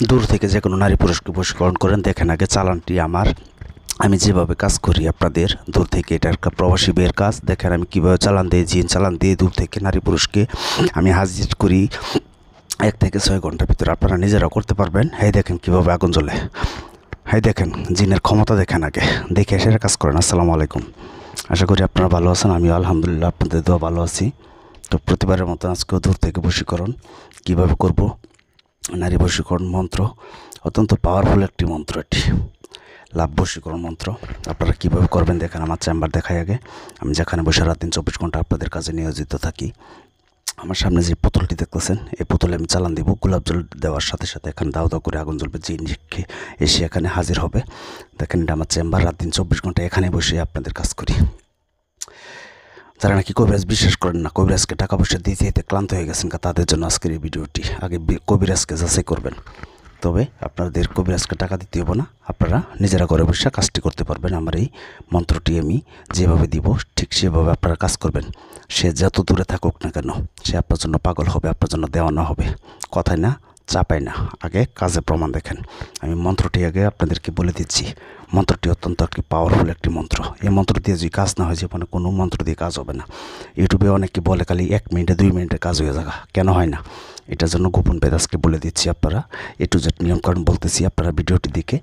দূর থেকে যে কোনো নারী পুরুষকে বশীকরণ করেন। দেখেন আগে চালানটি আমার, আমি যেভাবে কাজ করি আপনাদের দূর থেকে, এটা একটা প্রবাসী বিয়ের কাজ। দেখেন আমি কীভাবে চালান দিয়ে, জিন চালান দিয়ে দূর থেকে নারী পুরুষকে আমি হাজির করি 1 থেকে 6 ঘন্টার ভিতরে। আপনারা নিজেরাও করতে পারবেন। এই দেখেন কীভাবে আগুন জ্বলে, এই দেখেন জিনের ক্ষমতা দেখেন, আগে দেখে এসে কাজ করেন। আসসালামু আলাইকুম, আশা করি আপনারা ভালো আছেন। আমিও আলহামদুলিল্লাহ আপনাদের দোয়া ভালো আছি। তো প্রতিবারের মতো আজকেও দূর থেকে বশীকরণ কীভাবে করব, নারী বশীকরণ মন্ত্র, অত্যন্ত পাওয়ারফুল একটি মন্ত্র এটি, লাভ বশীকরণ মন্ত্র। আপনারা কীভাবে করবেন দেখেন, আমার চেম্বার দেখাই আগে। আমি যেখানে বসে রাত দিন 24 ঘন্টা আপনাদের কাজে নিয়োজিত থাকি। আমার সামনে যে পুতুলটি দেখতেছেন, এই পুতুলে আমি চালান দিব। গোলাপ জল দেওয়ার সাথে সাথে এখানে দাও দাও করে আগুন জ্বলবে, জিন এসে এখানে হাজির হবে। দেখেন এটা আমার চেম্বার, রাত দিন 24 ঘন্টা এখানে বসে আপনাদের কাজ করি। যারা নাকি কবিরাজ বিশ্বাস করেন না, কবিরাজকে টাকা পয়সা দিতে দিতে ক্লান্ত হয়ে গেছেন, তাদের জন্য আজকের এই ভিডিওটি। আগে কবিরাজকে যাচাই করবেন, তবে আপনাদের কবিরাজকে টাকা দিতে হবে না, আপনারা নিজেরা ঘরে বসে কাজটি করতে পারবেন। আমার এই মন্ত্রটি আমি যেভাবে দিব ঠিক সেভাবে আপনারা কাজ করবেন। সে যত দূরে থাকুক না কেন, সে আপনার জন্য পাগল হবে, আপনার জন্য দেওয়ানো হবে। কথায় না, চাপাই না, আগে কাজে প্রমাণ দেখেন। আমি মন্ত্রটি আগে আপনাদেরকে বলে দিচ্ছি। মন্ত্রটি অত্যন্ত একটি পাওয়ারফুল একটি মন্ত্র। এই মন্ত্র দিয়ে যদি কাজ না হয়, জীবনে কোনো মন্ত্র দিয়ে কাজ হবে না। ইউটিউবে অনেকে বলে খালি 1 মিনিটে 2 মিনিটে কাজ হয়ে যাবে, কেন হয় না? এটার জন্য গোপন ভেদ আজকে বলে দিচ্ছি। আপনারা টু জেড নিয়মকানুন বলতেছি। আপনারা ভিডিওটি দেখে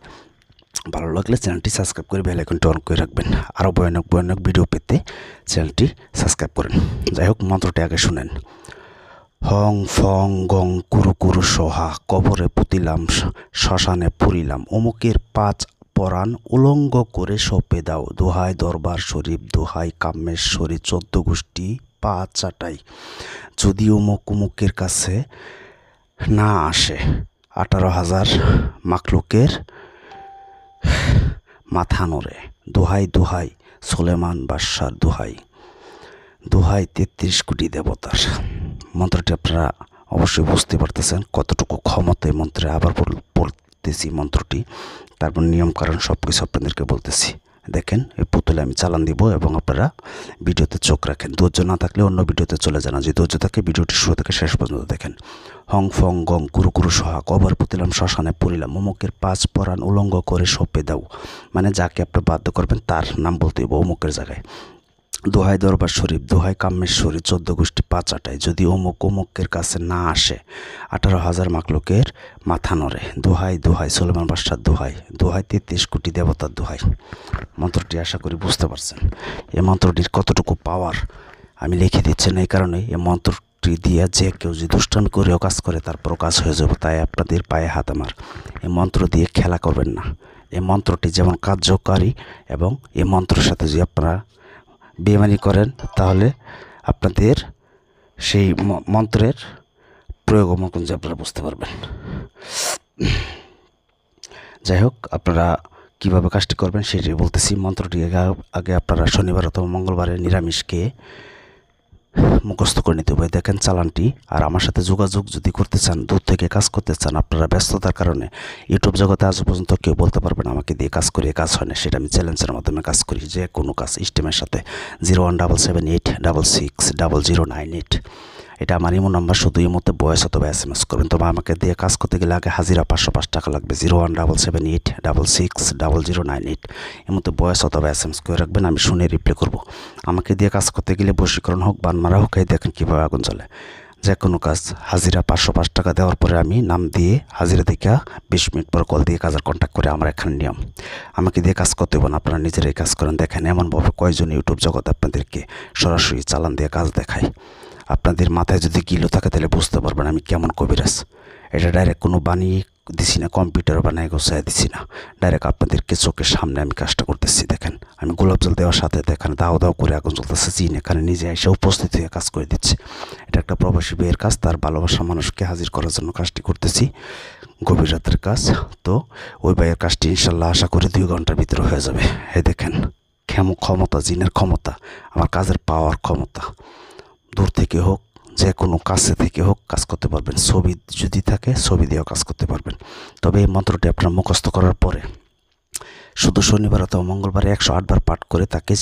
ভালো লাগলে চ্যানেলটি সাবস্ক্রাইব করে বেল আইকনটি অন করে রাখবেন। আরও ভয়ানক ভয়ানক ভিডিও পেতে চ্যানেলটি সাবস্ক্রাইব করেন। যাই হোক, মন্ত্রটি আগে শুনেন। হং ফং গং কুরু কুরু সোহা, কবরে পুতিলাম শ্মশানে পুরিলাম, অমুকের 5 পরাণ উলঙ্গ করে সঁপে দাও, দোহাই দরবার শরীফ, দোহাই কামেশ্বরী, 14 গোষ্ঠী পা চাটাই, যদি অমুকের কাছে না আসে, 18,000 মাখলুকের মাথা নড়ে, দোহাই দোহাই সুলেমান বাদশার দোহাই, দোহাই 33 কোটি দেবতার। মন্ত্রটি আপনারা অবশ্যই বুঝতে পারতেছেন কতটুকু ক্ষমতা এই মন্ত্রে। আবার বলতেছি মন্ত্রটি, তারপর নিয়ম কারণ সব কিছু আপনাদেরকে বলতেছি। দেখেন এই পুতুলে আমি চালান দিব এবং আপনারা ভিডিওতে চোখ রাখেন। ধৈর্য না থাকলে অন্য ভিডিওতে চলে যান, যে ধৈর্য থাকে ভিডিওটি শুরু থেকে শেষ পর্যন্ত দেখেন। হং ফং গং কুরু কুরু সোহা, কবর পুতিলাম শ্মশানে পুরিলাম, অমুকের 5 পরাণ উলঙ্গ করে সঁপে দাও, মানে যাকে আপনি বাধ্য করবেন তার নাম বলতে হবে অমুকের জায়গায়। দোহাই দরবার শরীফ, দোহাই কামেশ্বরী, 14 গোষ্ঠী পা চাটাই, যদি অমুকের কাছে না আসে, 18,000 মাখলুকের মাথা নড়ে, দোহাই দোহাই সুলেমান বাদশার দোহাই, দোহাই 33 কোটি দেবতার দোহাই। মন্ত্রটি আশা করি বুঝতে পারছেন। এই মন্ত্রটির কতটুকু পাওয়ার আমি লিখে দিচ্ছি না, এই কারণে এই মন্ত্রটি দিয়ে যে কেউ যদি দুষ্টামি করেও কাজ করে তারপরও কাজ হয়ে যাবে। তাই আপনাদের পায়ে হাত আমার, এই মন্ত্র দিয়ে খেলা করবেন না। এই মন্ত্রটি যেমন কার্যকারী, এবং এই মন্ত্রের সাথে যদি আপনারা বেইমানি করেন তাহলে আপনাদের সেই মন্ত্রের প্রয়োগ যে আপনারা বুঝতে পারবেন। যাই হোক, আপনারা কীভাবে কাজটি করবেন সেটি বলতেছি। মন্ত্রটি আগে আপনারা শনিবার অথবা মঙ্গলবারে নিরামিষকে মুখস্থ করে নিতে হবে। দেখেন চালানটি। আর আমার সাথে যোগাযোগ যদি করতে চান, দূর থেকে কাজ করতে চান, আপনারা ব্যস্ততার কারণে ইউটিউব জগতে আজ পর্যন্ত কেউ বলতে পারবেন আমাকে দিয়ে কাজ করি, কাজ হয় না। সেটা আমি চ্যালেঞ্জের মাধ্যমে কাজ করি, যে কোনো কাজ স্টেমের সাথে। 01778660098, এটা আমার ইমো নাম্বার। শুধু এই মধ্যে ভয়েস অথবা SMS করবেন। তবে আমাকে দিয়ে কাজ করতে গেলে আগে হাজিরা 505 টাকা লাগবে। 01778660098, এর মধ্যে ভয়েস অথবা SMS করে রাখবেন, আমি শুনে রিপ্লাই করব। আমাকে দিয়ে কাজ করতে গেলে বশীকরণ হোক, বান মারা হোক, এই দেখেন কীভাবে আগুন জ্বলে। যে কোনো কাজ হাজিরা 505 টাকা দেওয়ার পরে আমি নাম দিয়ে হাজিরা থেকে 20 মিনিট পর কল দিয়ে কাজের কন্ট্যাক্ট করে আমার এখানে নিয়ম। আমাকে দিয়ে কাজ করতে হবে না, আপনারা নিজেরাই কাজ করেন। দেখেন এমনভাবে কয়জন ইউটিউব জগৎ আপনাদেরকে সরাসরি চালান দিয়ে কাজ দেখায়। আপনাদের মাথায় যদি গিলো থাকে তাহলে বুঝতে পারবেন আমি কেমন কবিরাজ। এটা ডাইরেক্ট কোনো বানিয়ে দিছি না, কম্পিউটার বানিয়ে গোছায় দিছি না, ডাইরেক্ট আপনাদেরকে চোখের সামনে আমি কাজটা করতেছি। দেখেন আমি গোলাপ জল দেওয়ার সাথে এখানে দাও দাও করে আগুন জ্বলতেছে, জিন এখানে নিজে এসে উপস্থিত হয়ে কাজ করে দিচ্ছে। এটা একটা প্রবাসী বিয়ের কাজ, তার ভালোবাসা মানুষকে হাজির করার জন্য কাজটি করতেছি, গভীর রাতের কাজ। তো ওই ভাইয়ের কাজটি ইনশাল্লাহ আশা করি 2 ঘন্টার ভিতরে হয়ে যাবে। এই দেখেন ক্ষমতা, জিনের ক্ষমতা, আমার কাজের পাওয়ার ক্ষমতা। দূর থেকে হোক, যে কোনো কাছে থেকে হোক কাজ করতে পারবেন। ছবি যদি থাকে ছবি দিয়েও কাজ করতে পারবেন। তবে এই মন্ত্রটি আপনার মুখস্থ করার পরে শুধু শনিবার অথবা মঙ্গলবারে 108 বার পাঠ করে তাকে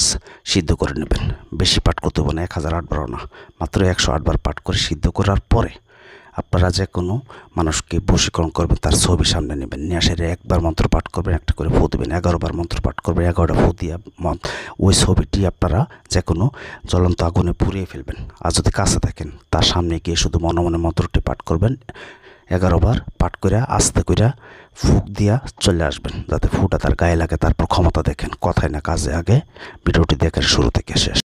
সিদ্ধ করে নেবেন। বেশি পাঠ করতে হবে না, 1008 বারও না, মাত্র 108 বার পাঠ করে সিদ্ধ করার পরে আপনারা যে কোনো মানুষকে বশীকরণ করবেন, তার ছবি সামনে নেবেন, নিয়ে আসে একবার মন্ত্র পাঠ করবেন, একটা করে ফু দেবেন, 11বার মন্ত্র পাঠ করবেন, 11টা ফু দিয়ে ওই ছবিটি আপনারা যে কোনো জ্বলন্ত আগুনে পুড়িয়ে ফেলবেন। আর যদি কাছে থাকেন তার সামনে গিয়ে শুধু মনে মনে মন্ত্রটি পাঠ করবেন, 11বার পাঠ করে আস্তে করে ফুক দিয়া চলে আসবেন, যাতে ফুটা তার গায়ে লাগে। তারপর ক্ষমতা দেখেন, কথায় না কাজে আগে। ভিডিওটি দেখেন শুরু থেকে শেষ।